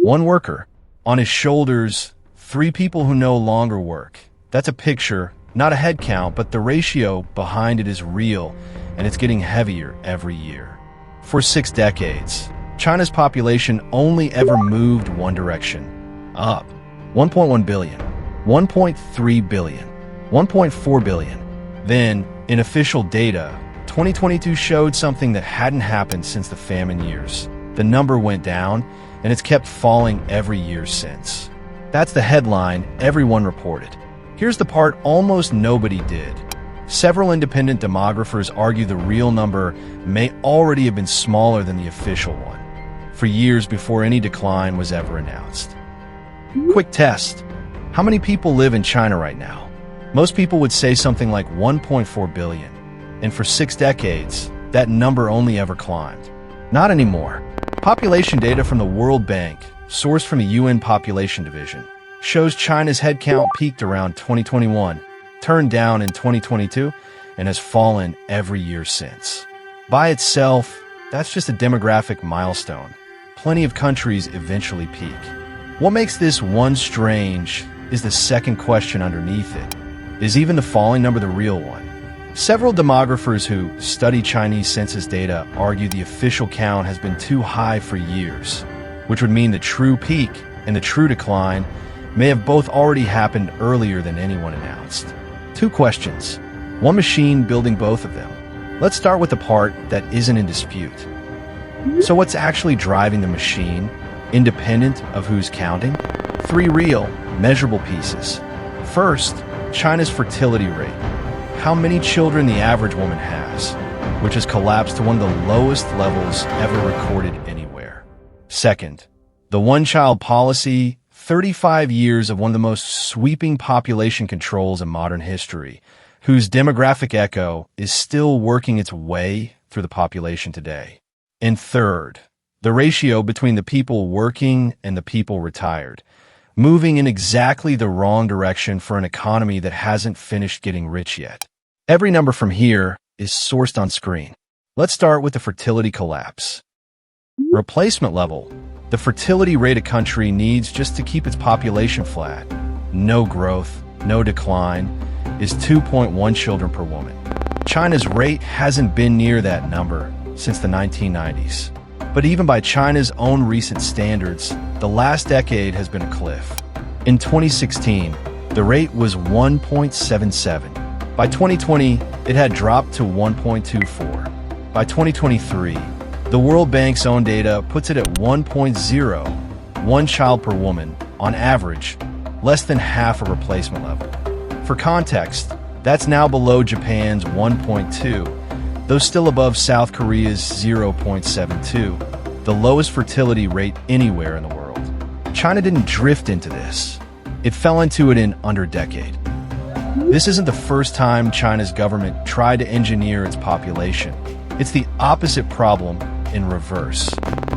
One worker. On his shoulders, 3 people who no longer work. That's a picture, not a head count, but the ratio behind it is real, and it's getting heavier every year. For 6 decades, China's population only ever moved one direction, up. 1.1 billion, 1.3 billion, 1.4 billion. Then, in official data, 2022 showed something that hadn't happened since the famine years. The number went down, and it's kept falling every year since. That's the headline everyone reported. Here's the part almost nobody did. Several independent demographers argue the real number may already have been smaller than the official one, for years before any decline was ever announced. Quick test. How many people live in China right now? Most people would say something like 1.4 billion. And for 6 decades, that number only ever climbed. Not anymore. Population data from the World Bank, sourced from the UN Population Division, shows China's headcount peaked around 2021, turned down in 2022, and has fallen every year since. By itself, that's just a demographic milestone. Plenty of countries eventually peak. What makes this one strange is the second question underneath it. Is even the falling number the real one? Several demographers who study Chinese census data argue the official count has been too high for years, which would mean the true peak and the true decline may have both already happened earlier than anyone announced. 2 questions. One machine building both of them. Let's start with the part that isn't in dispute. So what's actually driving the machine, independent of who's counting? 3 real, measurable pieces. First, China's fertility rate. How many children the average woman has, which has collapsed to one of the lowest levels ever recorded anywhere. Second, the one-child policy, 35 years of one of the most sweeping population controls in modern history, whose demographic echo is still working its way through the population today. And third, the ratio between the people working and the people retired, moving in exactly the wrong direction for an economy that hasn't finished getting rich yet. Every number from here is sourced on screen. Let's start with the fertility collapse. Replacement level. The fertility rate a country needs just to keep its population flat, no growth, no decline, is 2.1 children per woman. China's rate hasn't been near that number since the 1990s. But even by China's own recent standards, the last decade has been a cliff. In 2016, the rate was 1.77. By 2020, it had dropped to 1.24. By 2023, the World Bank's own data puts it at 1.0, 1 child per woman, on average, less than half a replacement level. For context, that's now below Japan's 1.2, though still above South Korea's 0.72, the lowest fertility rate anywhere in the world. China didn't drift into this. It fell into it in under a decade. This isn't the first time China's government tried to engineer its population. It's the opposite problem in reverse.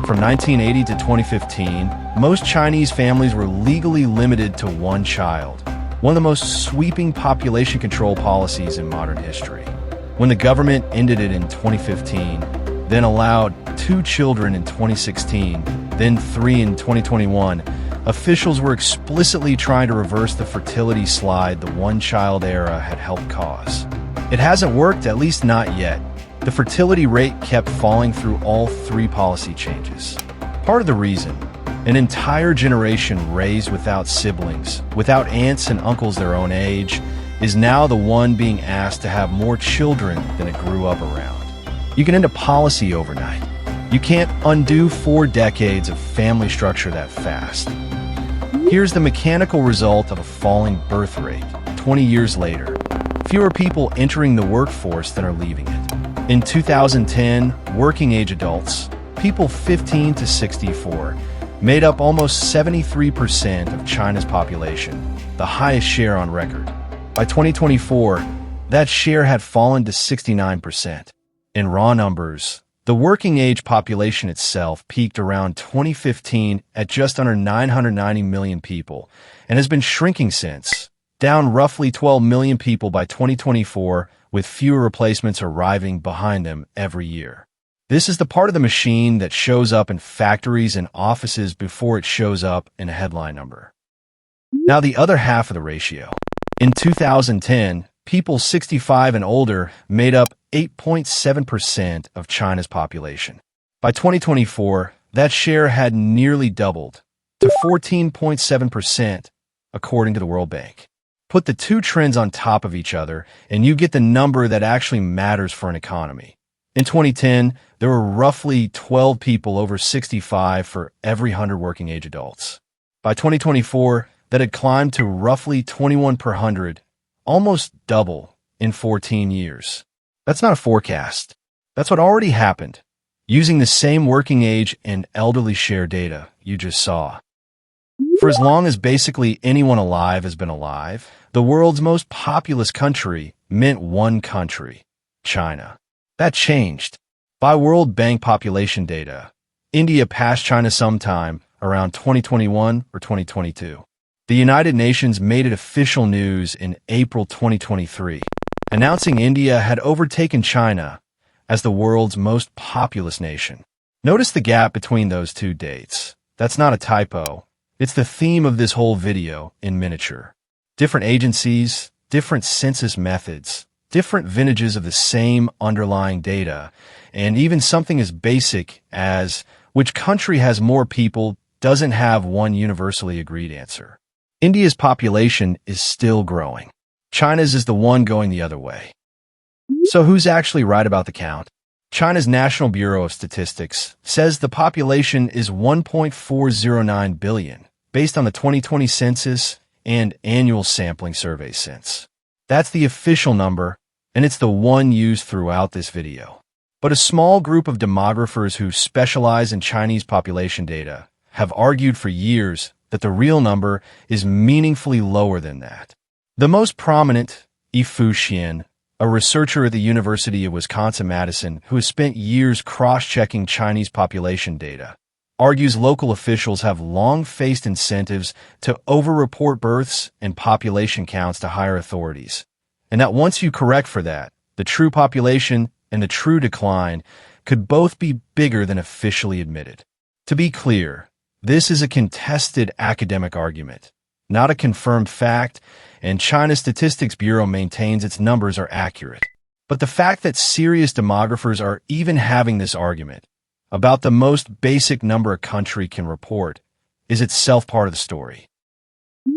From 1980 to 2015, most Chinese families were legally limited to 1 child, one of the most sweeping population control policies in modern history. When the government ended it in 2015, then allowed 2 children in 2016, then 3 in 2021, officials were explicitly trying to reverse the fertility slide the one-child era had helped cause. It hasn't worked, at least not yet. The fertility rate kept falling through all 3 policy changes. Part of the reason, an entire generation raised without siblings, without aunts and uncles their own age, is now the one being asked to have more children than it grew up around. You can end a policy overnight. You can't undo 4 decades of family structure that fast. Here's the mechanical result of a falling birth rate 20 years later. Fewer people entering the workforce than are leaving it. In 2010, working-age adults, people 15 to 64, made up almost 73% of China's population, the highest share on record. By 2024, that share had fallen to 69%. In raw numbers, the working-age population itself peaked around 2015 at just under 990 million people and has been shrinking since, down roughly 12 million people by 2024, with fewer replacements arriving behind them every year. This is the part of the machine that shows up in factories and offices before it shows up in a headline number. Now the other half of the ratio. In 2010, people 65 and older made up 8.7% of China's population. By 2024, that share had nearly doubled to 14.7%, according to the World Bank. Put the two trends on top of each other, and you get the number that actually matters for an economy. In 2010, there were roughly 12 people over 65 for every 100 working-age adults. By 2024, that had climbed to roughly 21 per 100, almost double in 14 years. That's not a forecast. That's what already happened, using the same working age and elderly share data you just saw. For as long as basically anyone alive has been alive, the world's most populous country meant one country, China. That changed. By World Bank population data, India passed China sometime around 2021 or 2022. The United Nations made it official news in April 2023, announcing India had overtaken China as the world's most populous nation. Notice the gap between those two dates. That's not a typo. It's the theme of this whole video in miniature. Different agencies, different census methods, different vintages of the same underlying data, and even something as basic as which country has more people doesn't have one universally agreed answer. India's population is still growing. China's is the one going the other way. So who's actually right about the count? China's National Bureau of Statistics says the population is 1.409 billion, based on the 2020 census and annual sampling survey since. That's the official number, and it's the one used throughout this video. But a small group of demographers who specialize in Chinese population data have argued for years that the real number is meaningfully lower than that. The most prominent, Yifu Xian, a researcher at the University of Wisconsin-Madison who has spent years cross-checking Chinese population data, argues local officials have long faced incentives to over-report births and population counts to higher authorities, and that once you correct for that, the true population and the true decline could both be bigger than officially admitted. To be clear, this is a contested academic argument, not a confirmed fact, and China's Statistics Bureau maintains its numbers are accurate. But the fact that serious demographers are even having this argument about the most basic number a country can report is itself part of the story.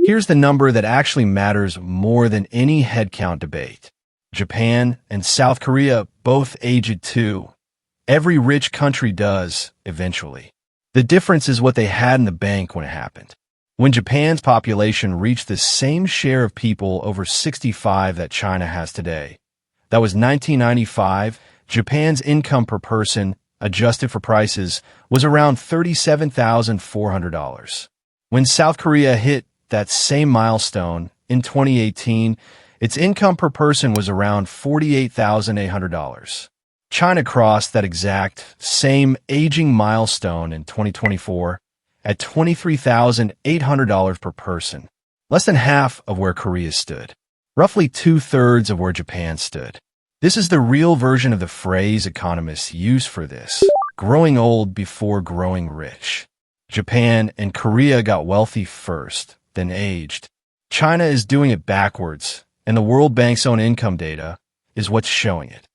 Here's the number that actually matters more than any headcount debate. Japan and South Korea both aged too. Every rich country does, eventually. The difference is what they had in the bank when it happened. When Japan's population reached the same share of people over 65 that China has today, that was 1995, Japan's income per person, adjusted for prices, was around $37,400. When South Korea hit that same milestone in 2018, its income per person was around $48,800. China crossed that exact same aging milestone in 2024 at $23,800 per person, less than half of where Korea stood, roughly two-thirds of where Japan stood. This is the real version of the phrase economists use for this, growing old before growing rich. Japan and Korea got wealthy first, then aged. China is doing it backwards, and the World Bank's own income data is what's showing it.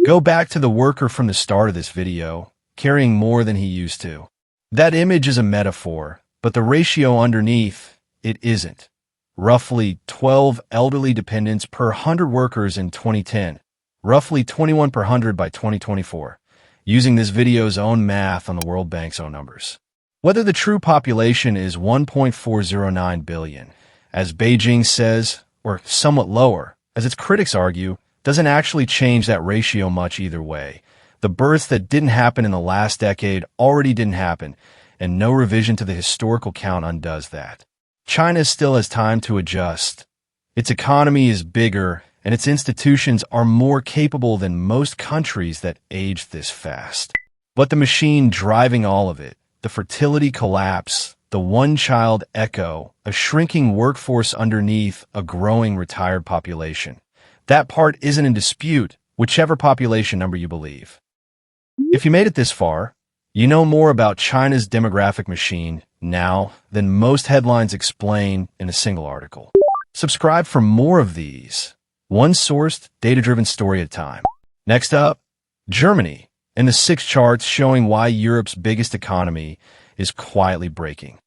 Go back to the worker from the start of this video, carrying more than he used to. That image is a metaphor, but the ratio underneath it isn't. Roughly 12 elderly dependents per 100 workers in 2010, roughly 21 per 100 by 2024, using this video's own math on the World Bank's own numbers. Whether the true population is 1.409 billion, as Beijing says, or somewhat lower, as its critics argue, doesn't actually change that ratio much either way. The births that didn't happen in the last decade already didn't happen, and no revision to the historical count undoes that. China still has time to adjust. Its economy is bigger, and its institutions are more capable than most countries that age this fast. But the machine driving all of it, the fertility collapse, the one-child echo, a shrinking workforce underneath a growing retired population, that part isn't in dispute, whichever population number you believe. If you made it this far, you know more about China's demographic machine now than most headlines explain in a single article. Subscribe for more of these, one-sourced, data-driven story at a time. Next up, Germany, and the 6 charts showing why Europe's biggest economy is quietly breaking.